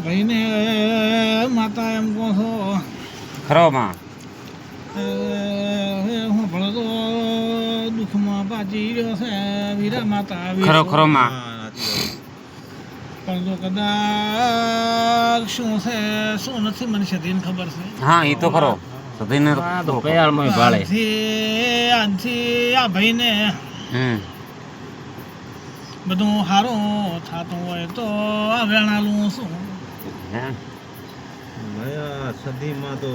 ભાઈ ને માતા એમ કહો છો ખરો માં હું ભણો તો દુઃખમાં પાછી રહ્યો છે વીરા માતા ખરો ખરો માં પણ જો કદાચ શું છે શું નથી મને સધીને ખબર છે. હા એ તો ખરો સધીને તો કયાળમાં ભાળે આજથી આ ભાઈને બધું સારું થતું હોય તો આ વેણાલું શું સદીમાં તો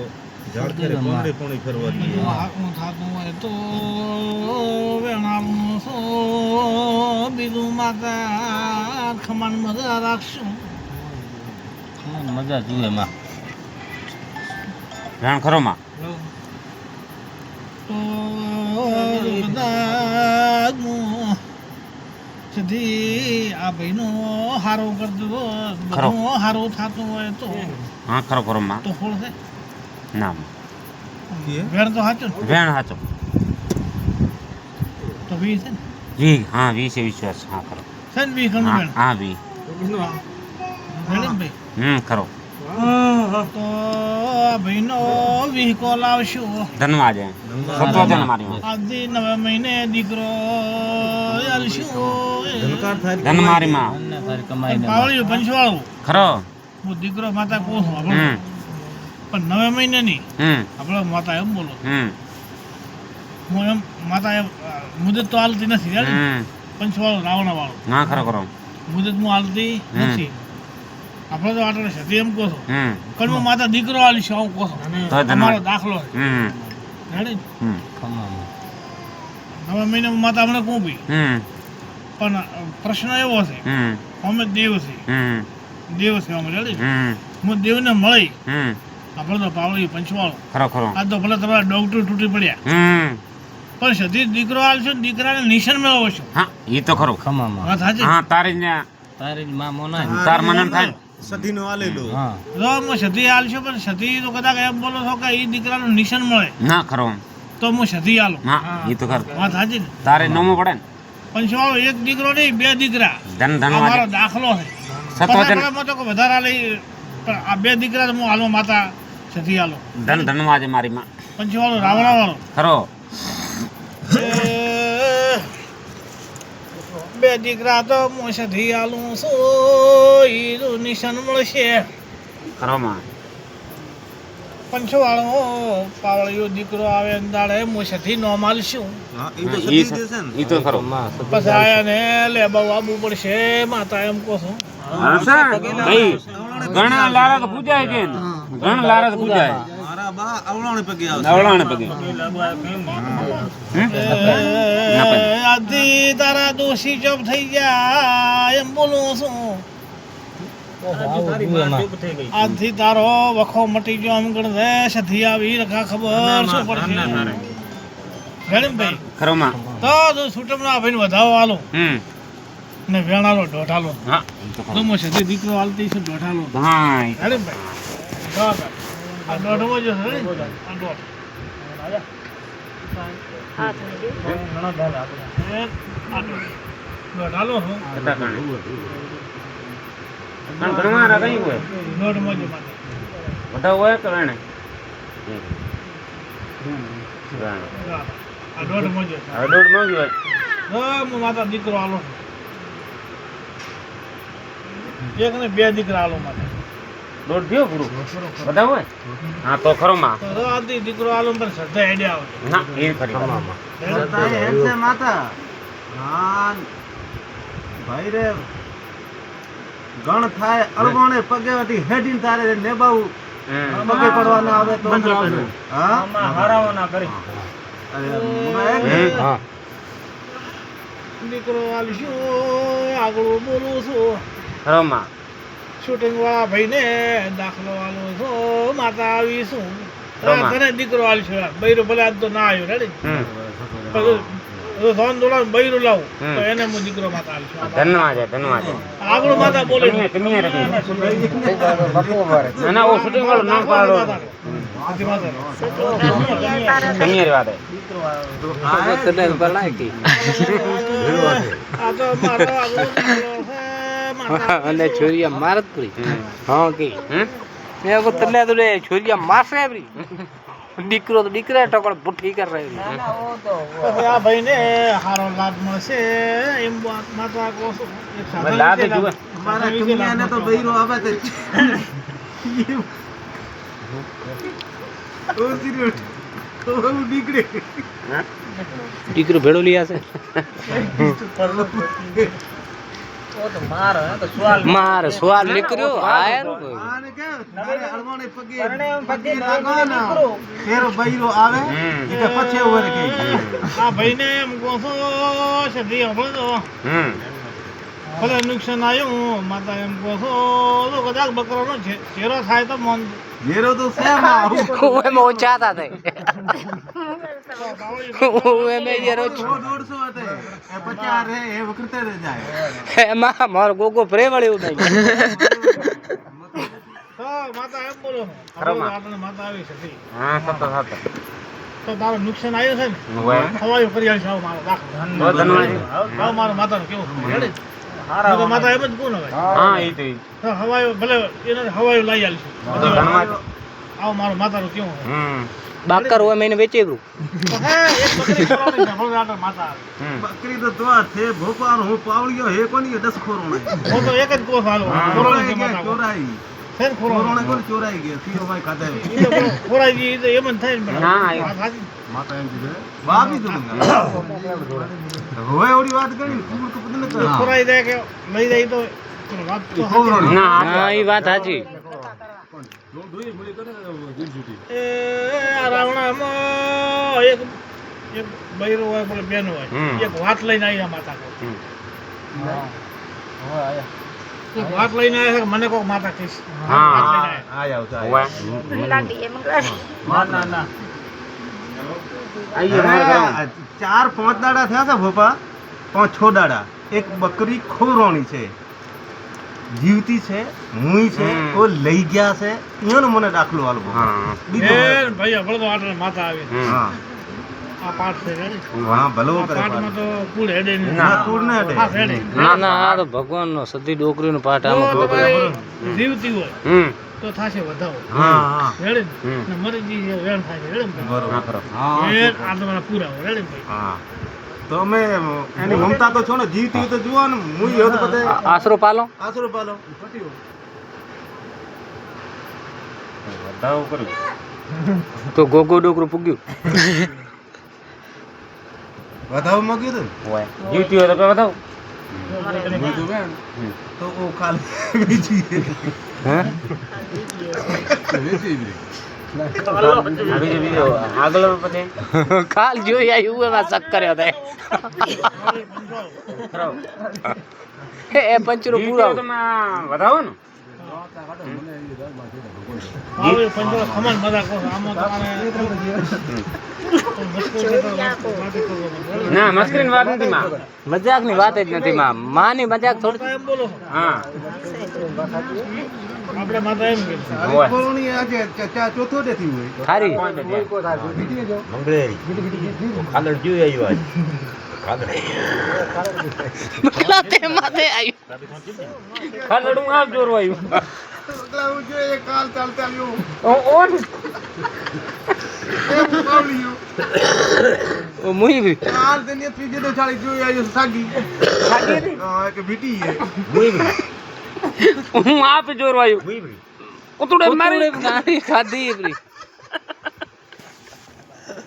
ઝાડ કરે કોંડી કોંડી ફરવા દઈએ. હારું થતું હોય તો વેણાલું શું બીજું માતા ખમાન મજા રાખશું. મજા જુએ માં જાણ ખરો માં તો કદાચ હું સુધી આ ભાઈનો હારો કરજો બધું હારું થતું હોય તો હા ખરો ખરો માં તો ફળ છે ના વેણ તો સાચું ને? વેણ હાચો તો વી છે ને જી હા વિશે વિશ્વાસ હા ખરો છે ને વી ઘણું હા વેણ હા વી વેણ ને ભાઈ ખરો તો આ ભાઈનો વીહકો લાવશું ધનવા જાય સત્વ જન મારી આજથી 9 મહિને દીકરો આલશું ધનકાર થાય ધન મારી માં પાવળિયું પંચવાળું ખરો હું દીકરો માતા કહું છું આપણે પણ 9 મહિને નહીં આપણે માતા એમ બોલો હું એમ માતા એમ મુદત તો હાલતી નથી યાર પંચવાળું રાવણા વાળું હા ખરો ખરો મુદત હું હાલતી નથી આપણે તો આટલે સતી એમ કહો છો પણ હું માતા દીકરો આલીશ આવું કહો છો તમારો દાખલો છે રેડી 9 મહિને હું માતા હમણાં કહું ભાઈ પણ પ્રશ્ન એવો છે અમે દેવ છે અમે રેડી હું દેવને મળી આપણે તો પાવળી પંચવાળો ખરો ખરો આ તો ભલે તમારા ડોક્ટર તૂટી પડ્યા પણ સતી દીકરો આલશો દીકરાને નિશાન મેળવો છો. હા એ તો ખરો વાત સાચી હા તારી માં મોના તાર મનન થાય સદીનો આલેલો. જો હું સતી આલશો પણ સતી તો કદાચ એમ બોલો છો કે એ દીકરાનું નિશાન મળે ના ખરો તો હું સતી આલું. હા એ તો ખરો વાત સાચી ને તારે નમો પડે ને પંચવાળો એક દીકરો નહીં 2 દીકરા ધન ધન આ મારો દાખલો છે. સત્વજન પચાસ તો વધારે લઈ પણ આ 2 દીકરા તો હું હાલો માતા સતી આલો ધન ધનવાજે મારી માં પંચવાળો રાવણા વાળો ખરો 2 દીકરા તો હું સતી આલું છું ઈ નિશાન મળશે. ખરો માં પંચવાળો પાવળિયો દીકરો આવે ને દાડે હું સતી નો માલશું. હા એ તો સદી દેશે ને. ઈ તો ખરો પછી આયા ને લે બહુ આવવું પડશે માતા એમ કહો છો. કઈ ઘણા લારા તો પૂજાય છે ને ઘણા લારા તો પૂજાય મારા બા અવળાણે પગે આવશે. નવલાણે પગે આજથી તારા દોષી ચોપ થઈ ગયા એમ બોલું છું. આજથી તારો વખો મટી ગયો એમ ગણ સધી આવી રખા ખબર શું પડશે રેડી ભાઈ ખરો માં તો છૂટમ ના ભાઈ વધાવો આલો ને વેણાલો દોઢાલો હા તો મો સધી દીકરો આલતી છે દોઢાલો હા રેડી ભાઈ આ દોઢવો જો છે આ દોઢ દોઢાલો હું ઘણા રા કઈ હોય દોઢ મોજો માટે બધા હોય કે વેણે આ દોઢ મોજો હવે દોઢ માંગી હોય હું માતા દીકરો આલો એક ને 2 દીકરા આલો માતા દોઢ થયો ગુરુ બધા હોય હા તો ખરો માં તો આથી દીકરો આલો પર શ્રદ્ધા હેડે આવે ના એ ખરી માતા હા ભાઈ રે ગણ થાય અળવાણે પગે હતી હેડીને તારે નેબાવું પગે પડવાના આવે તો હા હારાવાના કરી હા દીકરો આલશું આગળ બોલું છું ખરો માં શૂટિંગ વાળા ભાઈને દાખલો આલો છો માતા આવીશું ઘરે દીકરો આલશું બૈરો ભલે આજ તો ના આવ્યો રેડી ધોન દોડા બૈરું લાવું તો એને હું દીકરો માતા આલશું ધન્યવાદ આગળ માતા બોલે તમે ના ઓ શૂટિંગ વાળું નામ પાડો કન્યા રે વાત આ તો મારો આગળ અને છોરિયા મારત પડી હા કે હમ? મેં કો તને તો છોરિયા મારશે આપડી દીકરો તો દીકરા ટકડ પુઠ્ઠી કર રહી પછી આ ભાઈને હારો લાભ મળશે એમ માતા કહો છો. એક સાધન લાભ વિશે જુએ. અમારા કન્યાને તો બૈરો આવે તે ઓ સિરિયસ તો નીકળે દીકરો ભેળો લઈ આવશે માર સવાલ નીકળ્યો આયર આને કે તારે અળવાને પગે લાગવાના ફેર બૈરો આવે એટલે પછી ઉભર કે આ ભાઈને એમ કહો છો છે દી હમણાં હમ. ભલે નુકસાન આવ્યું માતા એમ કહો છો તો કદાચ બકરાનો ચેરો થાય તો મન ઘેરો તો સેમ આવું એમાં ઓછા હતા તે એમાં યાર 150 હતા એ 50 રે એ વખતે રે જાય એમાં મારો ગોગો પ્રે વળ્યું નહીં તો માતા એમ બોલો આપણે માતા આવી છે દી. હા સતો સતો તો તારું નુકસાન આવ્યું છે ને હોય હવાયું કરી આવીશ આવો મારો દાખલો બહુ ધન્યવાદ. આવો મારો માતાનું કેવું રેડી? હું તો માતા એમ જ કહું ને ભાઈ હા એ તો ઈ. તો હવાયું ભલે એને હવાયું લઈ આવીશું ધન્યવાદ. આવો મારો માતાનું કેવું છે હમ. બાકર હોય મેં વેચી ગયું તો હે એક બકરી ખવડાવવાની છે, ભલે આગળ માતા આવે. હમ. બકરી તો તો છે ભોપાનો હું પાવળિયો હે કોની 10 ખોરો નહીં હું તો એક જ કહું હાલો ખોરાઈ છે માતા કહું. ચોરાઈ છે ને ખોરાઈ? કોરોણે કોણ ચોરાઈ ગયા સીઓ ભાઈ ખાધા ઈ તો પેલો ખોરાઈ ગઈ, ઈ તો એમ જ થાય ને પેલા. ના, એ- વાત સાચી. માતા એમ કીધું બાપી તો હવે ઓડી વાત કરી કુડ કપદ ન કર ખોરાઈ જાય કે લઈ જાય તો પેલો વાત તો સાચી. ખોરો ના હા એ વાત સાચી એ આ રાવણામાં એક એક બૈરો હોય બોલે બેન હોય હમ. એક વાત લઈને આવી આ માતા કહું. હમ. એક વાત લઈને આવ્યા છે કે મને કોક માતા કહીશ હા. વાત લઈને આવ્યા. આય આવતા હોય. ના ના આઈએ મારે કરવાનું. 4-5 દાડા થયા છે ભોપા 5-6 દાડા એક બકરી ખોરોણી છે જીવતી છે મુઈ છે હમ. કોઈ લઈ ગયા છે એનો મને દાખલો આલવો હા. બીજો બેન ભાઈ હમણાં તો આટલે માતા આવી હમ. હા આ પાઠ છે રેડી? હા ભલો આ કરે પાઠમાં તો કુલ હેડે નહીં. ના, કુળ ને હેડે. ખાસ હેડે. ના ના આ તો ભગવાન નો સતી ડોકરીનો પાઠ જો આમાં તમારી જીવતી હોય હમ. તો થાશે વધાવો હા હા રેડી ને? હમ. ને મરી ગઈ છે વેણ થાય છે રેડી ને ભાઈ? હા, બરોબર ખરો. વેણ આ તમારા પૂરા હોય રેડી ને ભાઈ? હા તો અમે એની મમતા તો છો ને જીવતી હોય તો જુઓ ને મુઈ હોય તો બધે આશરો પાલો આસરો પાલો વધાવો કર્યું. તો ગોગો ડોકરું પૂગ્યું વધાવો માંગ્યું હતું હોય. જીવતી હોય તો કોઈ વધાવો. ને તો ઓ ખાલી બીજી હે બીજો આગળ પછી કાલ જોઈ આવ્યું એમાં શક કર્યો તે ખરો. એ પંચરો જીવતી પૂરો હોય તો માં વધાવો ને. આવે પંજો ખમણ મજા કરો આમાં તમારે મુશ્કેલ તો વાતે કરવો પડે. ના મસ્કરીની વાત નથી માં. મજાક ની વાત જ નથી માં ની મજાક થોડી માતા એમ બોલો હા. આપણે માતા એમ કે હોય. કોરોની આજે ચોથો ડે થી હોય ખારી પેલા તે માથે આવ્યું ખાલડું આપ જોર આવ્યું. હું જોઈએ કાલ ચાલતા આવ્યો ઓન એ પાવળિયો ઓ મુઈ બી કાલ તેને ત્રીજે તો ચાલી જોઈ આવ્યો સાગી હા કે બીટી હે હું આપ જોર આવ્યું. ઉતડે મારી ગાડી ખાધી એપરી